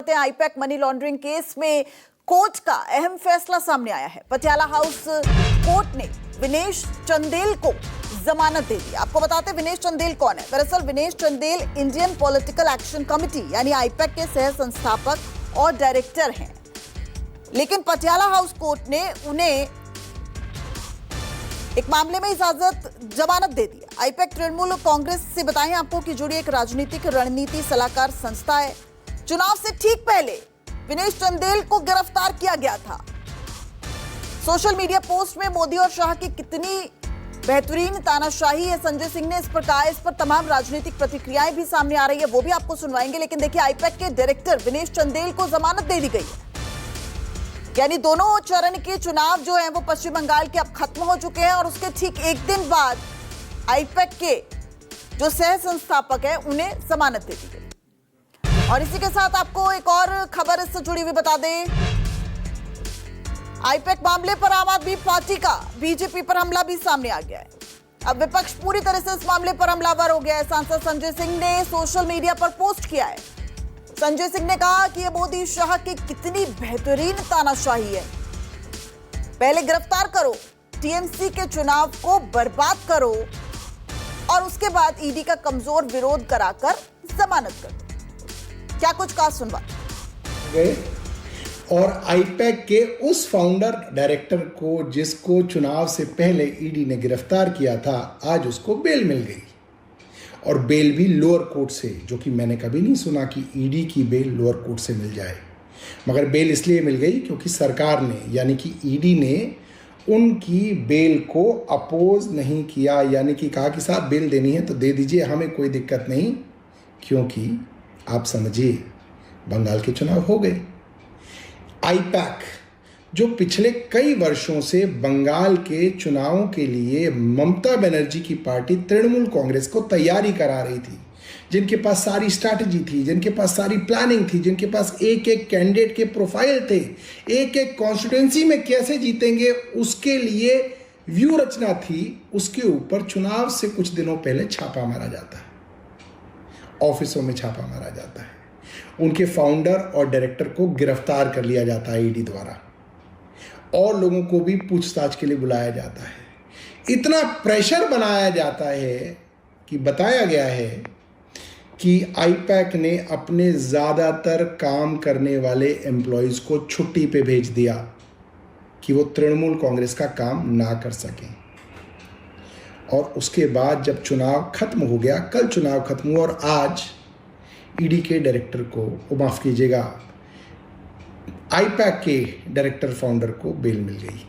जानते हैं IUPAC money laundering case में कोर्ट का अहम फैसला सामने आया है। पटियाला हाउस कोर्ट ने विनेश चंदेल को जमानत दे दी। आपको बताते हैं विनेश चंदेल कौन है। दरअसल Vinesh Chandel Indian political action committee यानी आईपैक के सह संस्थापक और डायरेक्टर हैं, लेकिन पटियाला हाउस कोर्ट ने उन्हें एक मामले में इजाजत जमानत दे दी। आईपैक तृणमूल कांग्रेस से बताएं आपको कि जुड़ी एक राजनीतिक रणनीति सलाहकार संस्था है। चुनाव से ठीक पहले विनेश चंदेल को गिरफ्तार किया गया था। सोशल मीडिया पोस्ट में मोदी और शाह की कितनी बेहतरीन तानाशाही है संजय सिंह ने इस पर कहा। इस पर तमाम राजनीतिक प्रतिक्रियाएं भी सामने आ रही है, वो भी आपको सुनवाएंगे। लेकिन देखिए आईपैक के डायरेक्टर विनेश चंदेल को जमानत दे दी गई है, यानी दोनों चरण के चुनाव जो हैं वो पश्चिम बंगाल के अब खत्म हो चुके हैं और उसके ठीक एक दिन बाद आईपैक के जो सह संस्थापक है उन्हें जमानत दे दी गई। और इसी के साथ आपको एक और खबर इससे जुड़ी हुई बता दें। आईपैक मामले पर आम आदमी पार्टी का बीजेपी पर हमला भी सामने आ गया है। अब विपक्ष पूरी तरह से इस मामले पर हमलावर हो गया है। सांसद संजय सिंह ने सोशल मीडिया पर पोस्ट किया है। संजय सिंह ने कहा कि ये मोदी शाह की कितनी बेहतरीन तानाशाही है। पहले गिरफ्तार करो, टीएमसी के चुनाव को बर्बाद करो और उसके बाद ईडी का कमजोर विरोध कराकर जमानत कर दो। क्या कुछ कहा सुनवा गए। और आईपैक के उस फाउंडर डायरेक्टर को जिसको चुनाव से पहले ईडी ने गिरफ्तार किया था, आज उसको बेल मिल गई और बेल भी लोअर कोर्ट से, जो कि मैंने कभी नहीं सुना कि ईडी की बेल लोअर कोर्ट से मिल जाए। मगर बेल इसलिए मिल गई क्योंकि सरकार ने यानी कि ईडी ने उनकी बेल को अपोज नहीं किया, यानी कि कहा कि साहब बेल देनी है तो दे दीजिए, हमें कोई दिक्कत नहीं, क्योंकि आप समझिए बंगाल के चुनाव हो गए। आईपैक जो पिछले कई वर्षों से बंगाल के चुनावों के लिए ममता बनर्जी की पार्टी तृणमूल कांग्रेस को तैयारी करा रही थी, जिनके पास सारी स्ट्रैटेजी थी, जिनके पास सारी प्लानिंग थी, जिनके पास एक एक कैंडिडेट के प्रोफाइल थे, एक एक कॉन्स्टिट्यूएंसी में कैसे जीतेंगे उसके लिए व्यू रचना थी, उसके ऊपर चुनाव से कुछ दिनों पहले छापा मारा जाता है, ऑफिसों में छापा मारा जाता है, उनके फाउंडर और डायरेक्टर को गिरफ्तार कर लिया जाता है ईडी द्वारा और लोगों को भी पूछताछ के लिए बुलाया जाता है। इतना प्रेशर बनाया जाता है कि बताया गया है कि आईपैक ने अपने ज़्यादातर काम करने वाले एम्प्लॉयज़ को छुट्टी पे भेज दिया कि वो तृणमूल कांग्रेस का काम ना कर सकें। और उसके बाद जब चुनाव खत्म हो गया, कल चुनाव खत्म हुआ और आज ईडी के डायरेक्टर को, माफ़ कीजिएगा, आईपैक के डायरेक्टर फाउंडर को बेल मिल गई।